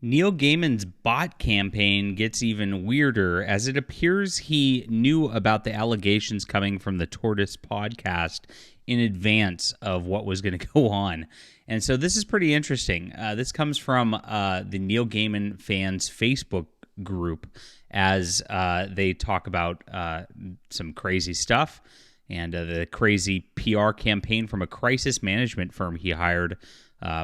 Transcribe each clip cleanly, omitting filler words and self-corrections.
Neil Gaiman's bot campaign gets even weirder as it appears he knew about the allegations coming from the Tortoise podcast in advance of what was going to go on. And so this is pretty interesting. This comes from the Neil Gaiman fans Facebook group as they talk about some crazy stuff and the crazy PR campaign from a crisis management firm he hired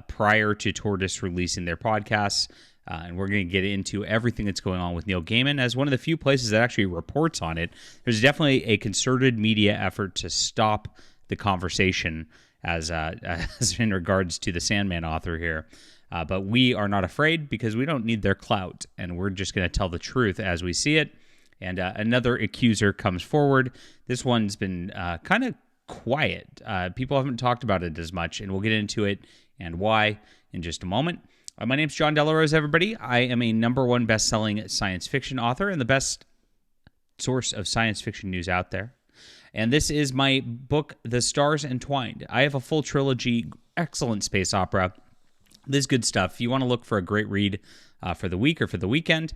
prior to Tortoise releasing their podcasts. And we're going to get into everything that's going on with Neil Gaiman as one of the few places that actually reports on it. There's definitely a concerted media effort to stop the conversation as in regards to the Sandman author here. But we are not afraid because we don't need their clout, and we're just going to tell the truth as we see it. And another accuser comes forward. This one's been kind of quiet. People haven't talked about it as much, and we'll get into it and why in just a moment. My name's John Delarose, everybody. I am a #1 best-selling science fiction author and the best source of science fiction news out there. And this is my book, The Stars Entwined. I have a full trilogy, excellent space opera. This is good stuff. If you want to look for a great read for the week or for the weekend,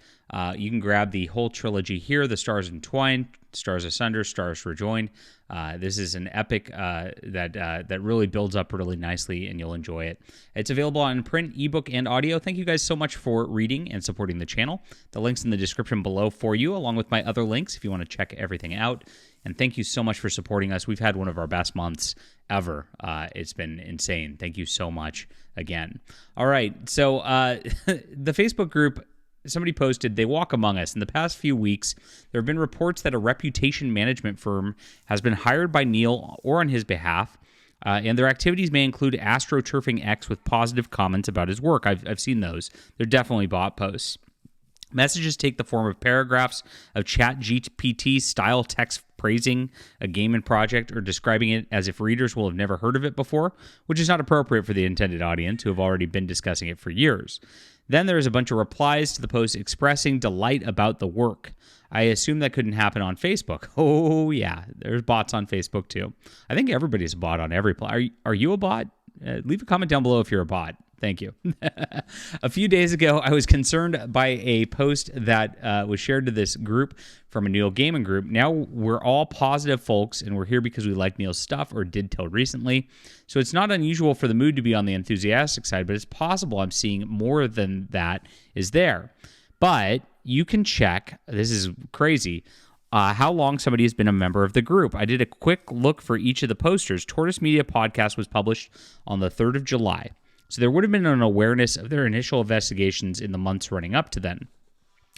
you can grab the whole trilogy here, The Stars Entwined, Stars Asunder, Stars Rejoined. This is an epic that really builds up really nicely, and you'll enjoy it. It's available on print, ebook, and audio. Thank you guys so much for reading and supporting the channel. The link's in the description below for you, along with my other links if you want to check everything out. And thank you so much for supporting us. We've had one of our best months ever. It's been insane. Thank you so much again. All right, so the Facebook group, somebody posted, they walk among us. In the past few weeks, there have been reports that a reputation management firm has been hired by Neil or on his behalf, and their activities may include astroturfing X with positive comments about his work. I've seen those. They're definitely bot posts. Messages take the form of paragraphs of ChatGPT-style text praising a Gaiman project or describing it as if readers will have never heard of it before, which is not appropriate for the intended audience who have already been discussing it for years. Then there is a bunch of replies to the post expressing delight about the work. I assume that couldn't happen on Facebook. Oh, yeah. There's bots on Facebook, too. I think everybody's a bot on every Are you a bot? Leave a comment down below if you're a bot. Thank you. A few days ago, I was concerned by a post that was shared to this group from a Neil Gaiman group. Now we're all positive folks, and we're here because we like Neil's stuff or did till recently. So it's not unusual for the mood to be on the enthusiastic side, but it's possible I'm seeing more than that is there. But you can check, this is crazy, how long somebody has been a member of the group. I did a quick look for each of the posters. Tortoise Media Podcast was published on the 3rd of July. So there would have been an awareness of their initial investigations in the months running up to then.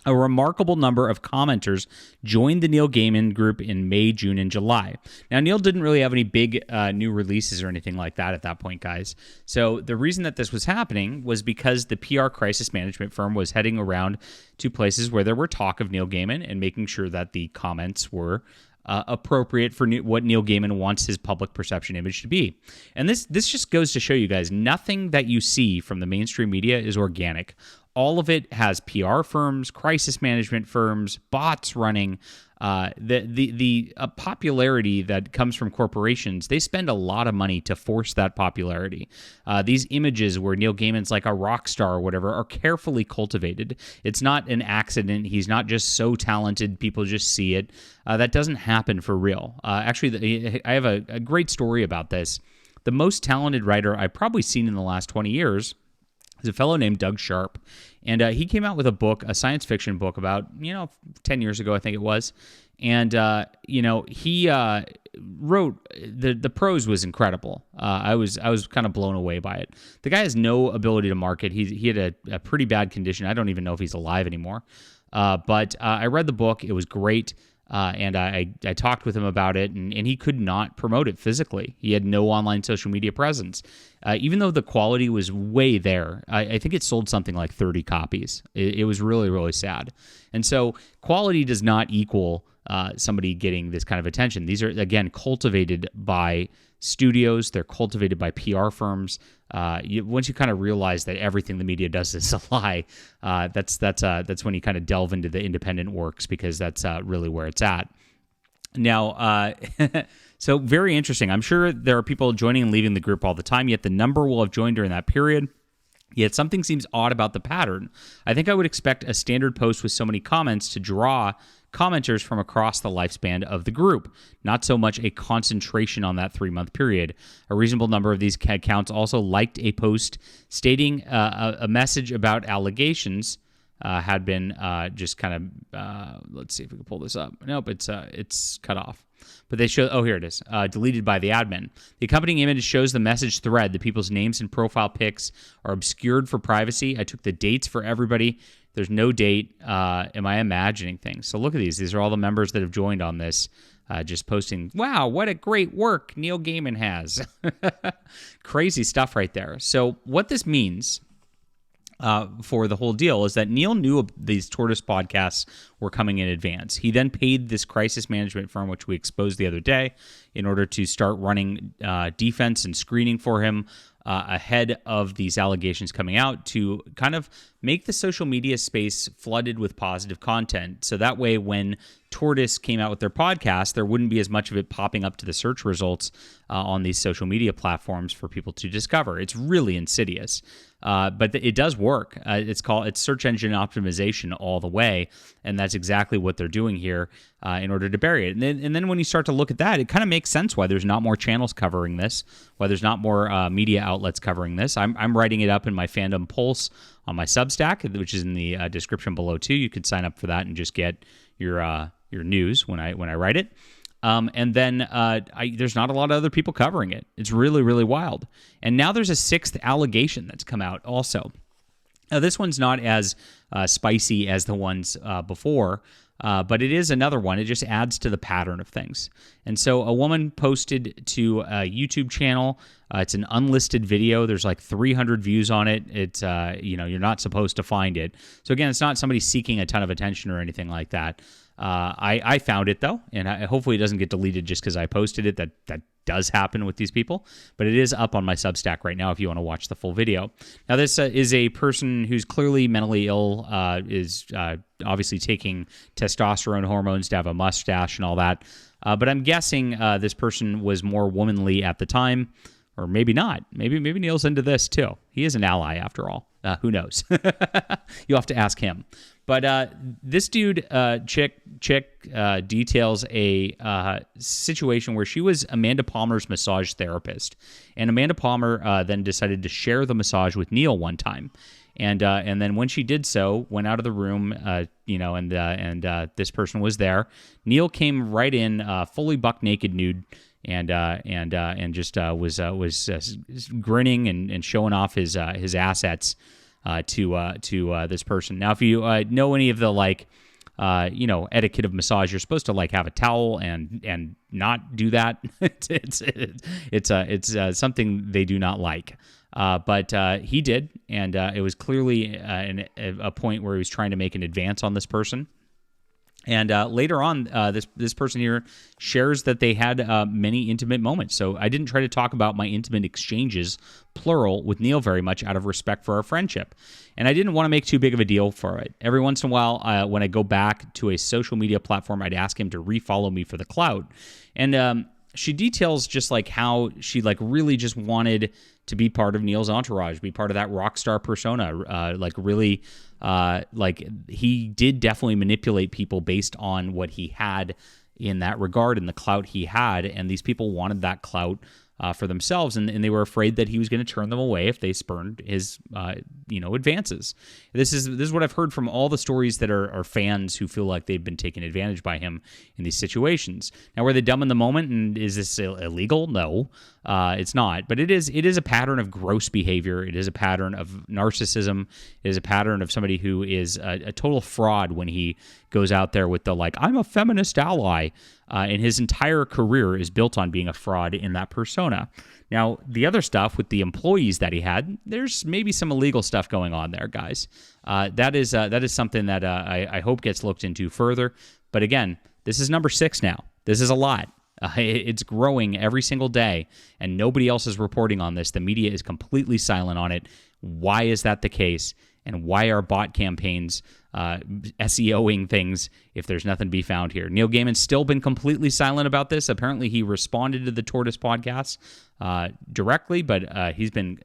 A remarkable number of commenters joined the Neil Gaiman group in May, June, and July. Now, Neil didn't really have any big new releases or anything like that at that point, guys. So the reason that this was happening was because the PR crisis management firm was heading around to places where there were talk of Neil Gaiman and making sure that the comments were appropriate for what Neil Gaiman wants his public perception image to be. And this just goes to show you guys, nothing that you see from the mainstream media is organic. All of it has PR firms, crisis management firms, bots running. The popularity that comes from corporations, they spend a lot of money to force that popularity. These images where Neil Gaiman's like a rock star or whatever are carefully cultivated. It's not an accident. He's not just so talented, people just see it. That doesn't happen for real. Actually, I have a great story about this. The most talented writer I've probably seen in the last 20 years is a fellow named Doug Sharp. And he came out with a book, a science fiction book about, 10 years ago, I think it was. And, he wrote, the prose was incredible. I was kind of blown away by it. The guy has no ability to market. He had a pretty bad condition. I don't even know if he's alive anymore. But I read the book. It was great. And I talked with him about it, and he could not promote it physically. He had no online social media presence. Even though the quality was way there, I think it sold something like 30 copies. It was really, really sad. And so quality does not equal somebody getting this kind of attention. These are, again, cultivated by studios. They're cultivated by PR firms. Once you kind of realize that everything the media does is a lie, that's when you kind of delve into the independent works, because that's really where it's at. Now, so very interesting. I'm sure there are people joining and leaving the group all the time, yet the number will have joined during that period. Yet something seems odd about the pattern. I think I would expect a standard post with so many comments to draw commenters from across the lifespan of the group, not so much a concentration on that 3-month period. A reasonable number of these accounts also liked a post stating a message about allegations had been just kind of, let's see if we can pull this up. Nope, it's cut off. But they show, here it is, deleted by the admin. The accompanying image shows the message thread. The people's names and profile pics are obscured for privacy. I took the dates for everybody. There's no date. Am I imagining things? So look at these. These are all the members that have joined on this, just posting, wow, what a great work Neil Gaiman has. Crazy stuff right there. So what this means for the whole deal is that Neil knew these tortoise podcasts were coming in advance. He then paid this crisis management firm, which we exposed the other day, in order to start running defense and screening for him ahead of these allegations coming out, to kind of make the social media space flooded with positive content. So that way, when Tortoise came out with their podcast, there wouldn't be as much of it popping up to the search results on these social media platforms for people to discover. It's really insidious, but it does work. It's search engine optimization all the way, and that's exactly what they're doing here in order to bury it. And then when you start to look at that, it kind of makes sense why there's not more channels covering this, why there's not more media outlets covering this. I'm writing it up in my Fandom Pulse on my Substack, which is in the description below too. You could sign up for that and just get your news when I write it. And then there's not a lot of other people covering it. It's really, really wild. And now there's a 6th allegation that's come out also. Now, this one's not as spicy as the ones before, but it is another one. It just adds to the pattern of things. And so a woman posted to a YouTube channel. It's an unlisted video. There's like 300 views on it. It's, you're not supposed to find it. So again, it's not somebody seeking a ton of attention or anything like that. I found it though, and hopefully it doesn't get deleted just because I posted it. That does happen with these people, but it is up on my Substack right now if you want to watch the full video. Now, this is a person who's clearly mentally ill, is obviously taking testosterone hormones to have a mustache and all that. But I'm guessing this person was more womanly at the time, or maybe not. Maybe Neil's into this too. He is an ally after all. Who knows? You'll have to ask him. But this dude, chick, details a situation where she was Amanda Palmer's massage therapist, and Amanda Palmer then decided to share the massage with Neil one time, and then when she did so, went out of the room, and this person was there. Neil came right in, fully buck naked, nude. And just was grinning and showing off his assets to this person. Now, if you know any of the etiquette of massage, you're supposed to have a towel and not do that. It's something they do not like. But he did, and it was clearly a point where he was trying to make an advance on this person. And later on, this person here shares that they had many intimate moments. So I didn't try to talk about my intimate exchanges, plural, with Neil very much out of respect for our friendship. And I didn't want to make too big of a deal for it. Every once in a while, when I go back to a social media platform, I'd ask him to refollow me for the clout. And she details just how she really just wanted to be part of Neil's entourage, be part of that rock star persona, really... he did definitely manipulate people based on what he had in that regard and the clout he had, and these people wanted that clout for themselves, and they were afraid that he was going to turn them away if they spurned his advances. This is what I've heard from all the stories that are fans who feel like they've been taken advantage by him in these situations. Now, were they dumb in the moment, and is this illegal? No, it's not. But it is a pattern of gross behavior. It is a pattern of narcissism. It is a pattern of somebody who is a total fraud when he goes out there with the I'm a feminist ally. And his entire career is built on being a fraud in that persona. Now, the other stuff with the employees that he had, there's maybe some illegal stuff going on there, guys. That is something that I hope gets looked into further. But again, this is number 6 now. This is a lot. It's growing every single day, and nobody else is reporting on this. The media is completely silent on it. Why is that the case? And why are bot campaigns SEOing things if there's nothing to be found here? Neil Gaiman's still been completely silent about this. Apparently, he responded to the Tortoise podcast directly, but he's been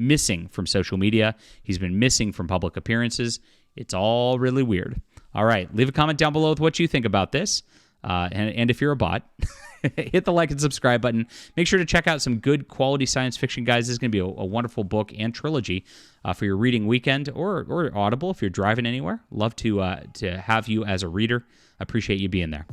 missing from social media. He's been missing from public appearances. It's all really weird. All right, leave a comment down below with what you think about this. And if you're a bot, hit the like and subscribe button. Make sure to check out some good quality science fiction, guys. This is going to be a wonderful book and trilogy for your reading weekend or Audible if you're driving anywhere. Love to have you as a reader. Appreciate you being there.